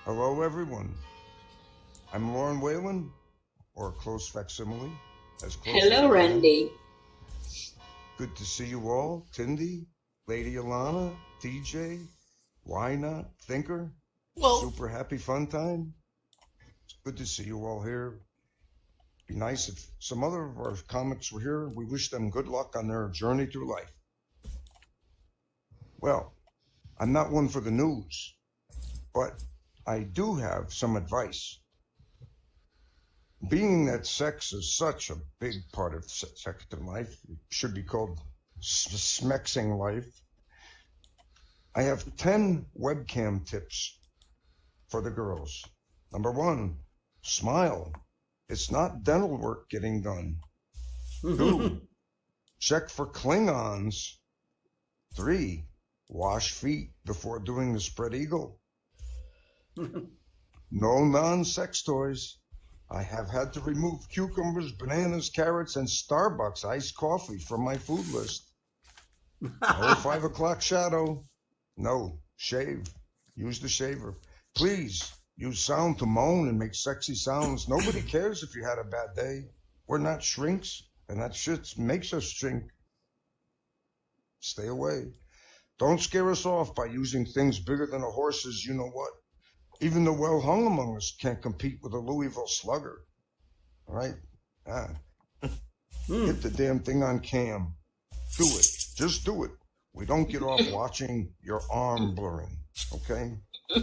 Hello, everyone. I'm Lauren Whalen, or a close facsimile, as close as Hello, I can. Randy. Good to see you all. Tindy, Lady Alana, TJ, Why Not, Thinker, Well, Super Happy Fun Time. It's good to see you all here. Be nice if some other of our comics were here. We wish them good luck on their journey through life. Well, I'm not one for the news, but I do have some advice. Being that sex is such a big part of sex in life, it should be called smexing life. I have 10 webcam tips for the girls. Number 1, smile. It's not dental work getting done. 2, check for Klingons. 3, wash feet before doing the spread eagle. No non-sex toys. I have had to remove cucumbers, bananas, carrots, and Starbucks iced coffee from my food list. No 5 o'clock shadow. No, shave. Use the shaver. Please, use sound to moan and make sexy sounds. Nobody cares if you had a bad day. We're not shrinks, and that shit makes us shrink. Stay away. Don't scare us off by using things bigger than a horse's you-know-what. Even the well-hung among us can't compete with a Louisville slugger. All right? Get the damn thing on cam. Do it. Just do it. We don't get off watching your arm blurring, okay?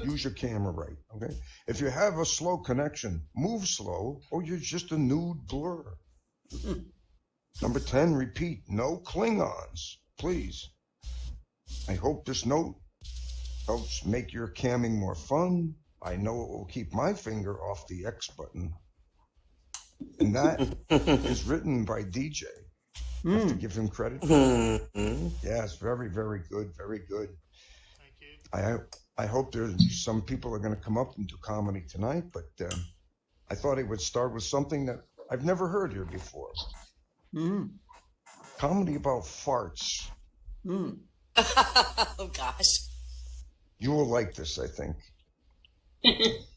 Use your camera right, okay? If you have a slow connection, move slow, or you're just a nude blur. Number 10, repeat, no Klingons, please. I hope this note helps make your camming more fun. I know it will keep my finger off the X button. And that is written by DJ. I have to give him credit. Yes, very, very good, very good. thank you. I hope there's some people are going to come up and do comedy tonight, but I thought I would start with something that I've never heard here before. Comedy about farts. Oh gosh. You will like this, I think.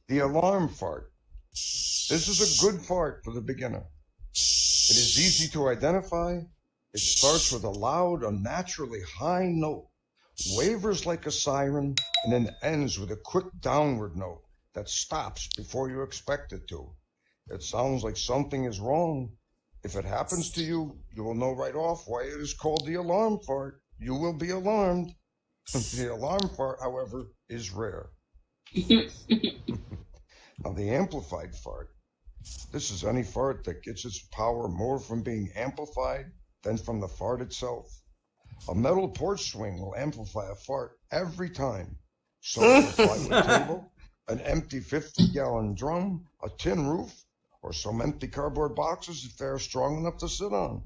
The alarm fart. This is a good fart for the beginner. It is easy to identify. It starts with a loud, unnaturally high note, wavers like a siren, and then ends with a quick downward note that stops before you expect it to. It sounds like something is wrong. If it happens to you, you will know right off why it is called the alarm fart. You will be alarmed. The alarm fart, however, is rare. Now, the amplified fart. This is any fart that gets its power more from being amplified than from the fart itself. A metal porch swing will amplify a fart every time. So will a plywood table, an empty 50-gallon drum, a tin roof, or some empty cardboard boxes if they're strong enough to sit on.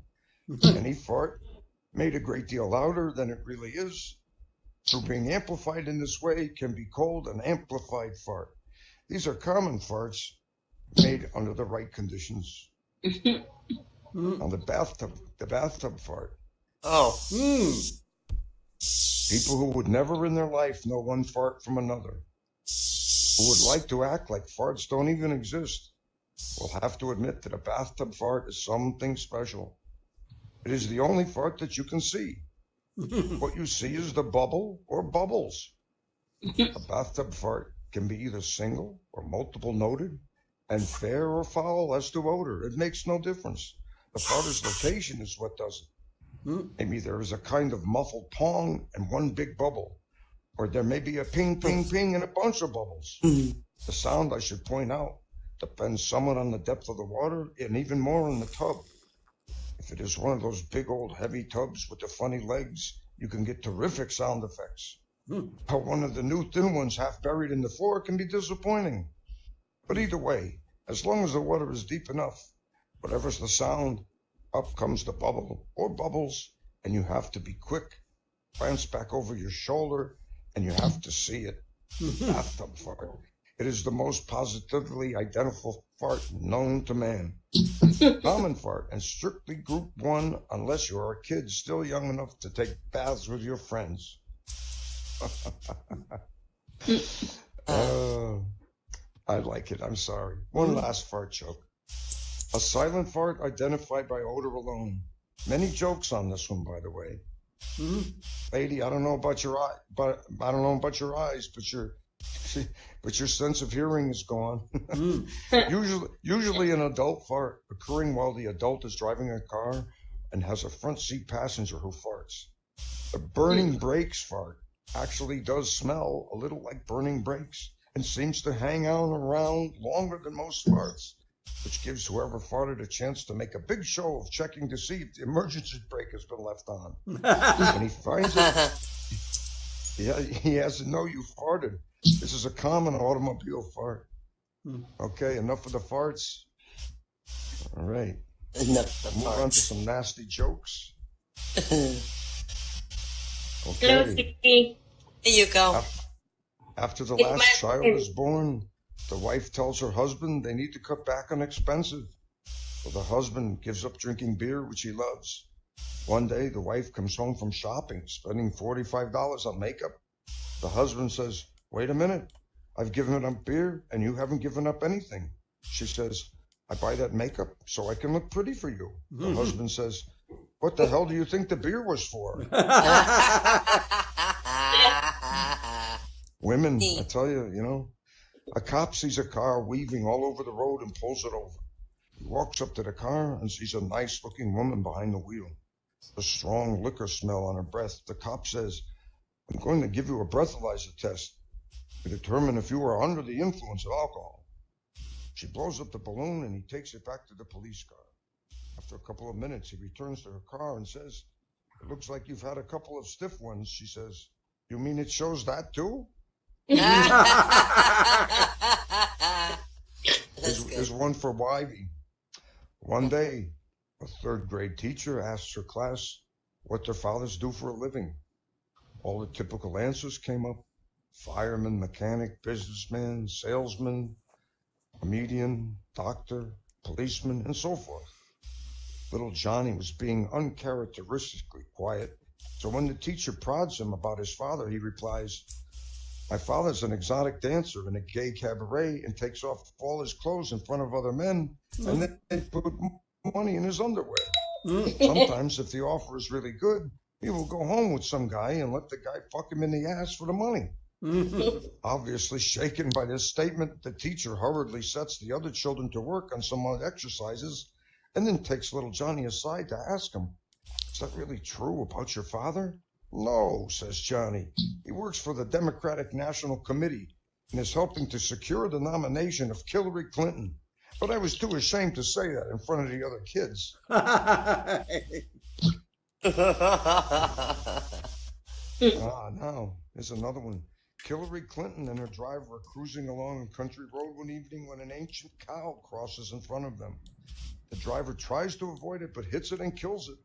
Any fart made a great deal louder than it really is, through being amplified in this way, can be called an amplified fart. These are common farts made under the right conditions. Now the bathtub fart. Oh. People who would never in their life know one fart from another, who would like to act like farts don't even exist, will have to admit that a bathtub fart is something special. It is the only fart that you can see. What you see is the bubble or bubbles. A bathtub fart can be either single or multiple noted, and fair or foul as to odor. It makes no difference. The farter's location is what does it. Maybe there is a kind of muffled pong and one big bubble, or there may be a ping, ping, ping and a bunch of bubbles. The sound, I should point out, depends somewhat on the depth of the water and even more on the tub. If it is one of those big old heavy tubs with the funny legs, you can get terrific sound effects. But one of the new thin ones half buried in the floor can be disappointing. But either way, as long as the water is deep enough, whatever's the sound, up comes the bubble or bubbles, and you have to be quick, glance back over your shoulder, and you have to see it. Bathtub fart. It is the most positively identifiable fart known to man. Common fart and strictly group 1 unless you are a kid still young enough to take baths with your friends. I like it. I'm sorry. One last fart joke. A silent fart identified by odor alone. Many jokes on this one, by the way. Lady, I don't know about your eye, but I don't know about your eyes, but your sense of hearing is gone. Usually an adult fart occurring while the adult is driving a car and has a front seat passenger who farts. The burning brakes fart actually does smell a little like burning brakes and seems to hang on around longer than most farts, which gives whoever farted a chance to make a big show of checking to see if the emergency brake has been left on. When he finds it, he has to know you farted. This is a common automobile fart. Okay, enough of the farts. All right. Enough of the Move farts. on to some nasty jokes. Hello, Okay. Sticky. Here you go. After the It's last my child turn. is born, the wife tells her husband they need to cut back on expensive. So the husband gives up drinking beer, which he loves. One day, the wife comes home from shopping, spending $45 on makeup. The husband says, "Wait a minute. I've given up beer, and you haven't given up anything." She says, "I buy that makeup so I can look pretty for you." The husband says, "What the hell do you think the beer was for?" Women, I tell you, a cop sees a car weaving all over the road and pulls it over. He walks up to the car and sees a nice-looking woman behind the wheel. A strong liquor smell on her breath. The cop says, "I'm going to give you a breathalyzer test to determine if you are under the influence of alcohol." She blows up the balloon and he takes it back to the police car. After a couple of minutes, he returns to her car and says, "It looks like you've had a couple of stiff ones." She says, "You mean it shows that too?" Here's one for Wivey. One day, a third-grade teacher asks her class what their fathers do for a living. All the typical answers came up: fireman, mechanic, businessman, salesman, comedian, doctor, policeman, and so forth. Little Johnny was being uncharacteristically quiet, so when the teacher prods him about his father, he replies, "My father's an exotic dancer in a gay cabaret and takes off all his clothes in front of other men and then they put money in his underwear. Sometimes, if the offer is really good, he will go home with some guy and let the guy fuck him in the ass for the money." Obviously shaken by this statement, the teacher hurriedly sets the other children to work on some other exercises and then takes little Johnny aside to ask him, "Is that really true about your father?" "No," says Johnny. "He works for the Democratic National Committee and is helping to secure the nomination of Hillary Clinton. But I was too ashamed to say that in front of the other kids." Now, here's another one. Hillary Clinton and her driver are cruising along a country road one evening when an ancient cow crosses in front of them. The driver tries to avoid it but hits it and kills it.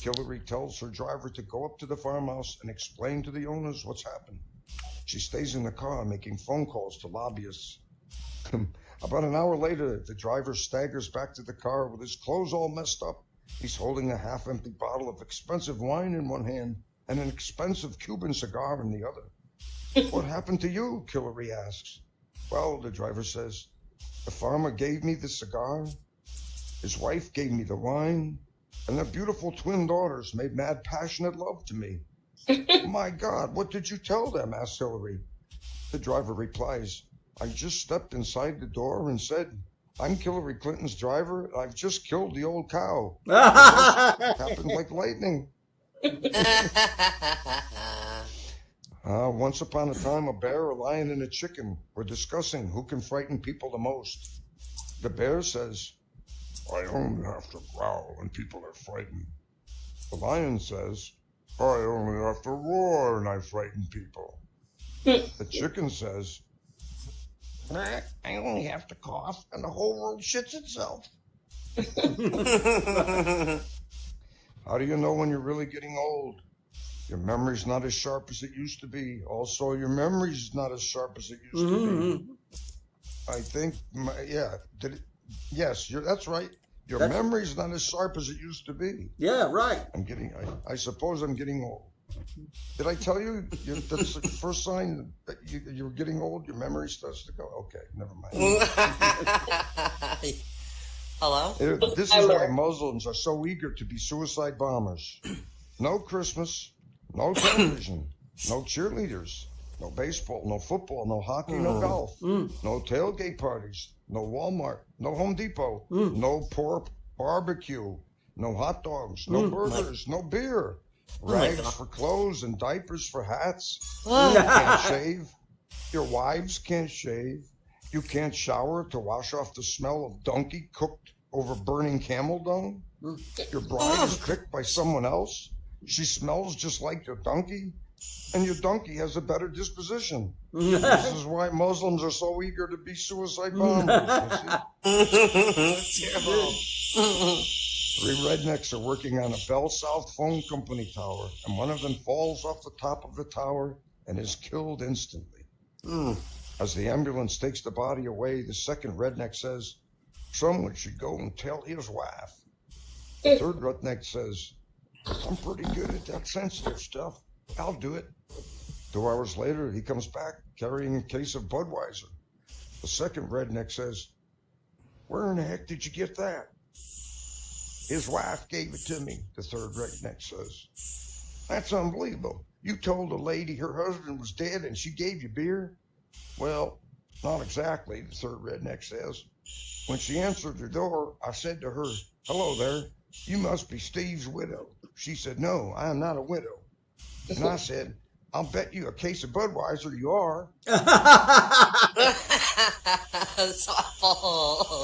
Hillary tells her driver to go up to the farmhouse and explain to the owners what's happened. She stays in the car making phone calls to lobbyists. About an hour later, the driver staggers back to the car with his clothes all messed up. He's holding a half-empty bottle of expensive wine in one hand and an expensive Cuban cigar in the other. "What happened to you?" Hillary asks. "Well," the driver says, "the farmer gave me the cigar, his wife gave me the wine, and their beautiful twin daughters made mad passionate love to me." "My God, what did you tell them?" asks Hillary. The driver replies, "I just stepped inside the door and said, 'I'm Hillary Clinton's driver, and I've just killed the old cow.' It happened like lightning." Once upon a time, a bear, a lion, and a chicken were discussing who can frighten people the most. The bear says, "I only have to growl when people are frightened." The lion says, "I only have to roar and I frighten people." The chicken says, "I only have to cough and the whole world shits itself." How do you know when you're really getting old? Your memory's not as sharp as it used to be. Also, your memory's not as sharp as it used to be. I think, yes, that's right. Your memory's not as sharp as it used to be. Yeah, right. I suppose I'm getting old. Did I tell you that's the first sign that you're getting old? Your memory starts to go. Okay, never mind. Hello? This is why Muslims are so eager to be suicide bombers. No Christmas, no television, no cheerleaders, no baseball, no football, no hockey, no golf, no tailgate parties, no Walmart, no Home Depot, no pork barbecue, no hot dogs, no burgers, no beer, rags for clothes and diapers for hats. You can't shave. Your wives can't shave. You can't shower to wash off the smell of donkey cooked over burning camel dung. Your bride is picked by someone else. She smells just like your donkey, and your donkey has a better disposition. This is why Muslims are so eager to be suicide bombers. Terrible. 3 rednecks are working on a Bell South phone company tower, and one of them falls off the top of the tower and is killed instantly. As the ambulance takes the body away, the second redneck says, "Someone should go and tell his wife." The third redneck says, "I'm pretty good at that sensitive stuff. I'll do it." 2 hours later, he comes back carrying a case of Budweiser. The second redneck says, "Where in the heck did you get that?" "His wife gave it to me," the third redneck says. "That's unbelievable. You told a lady her husband was dead and she gave you beer?" "Well, not exactly," the third redneck says. "When she answered the door, I said to her, 'Hello there, you must be Steve's widow.' She said, 'No, I am not a widow.' And I said, 'I'll bet you a case of Budweiser you are.'" That's awful.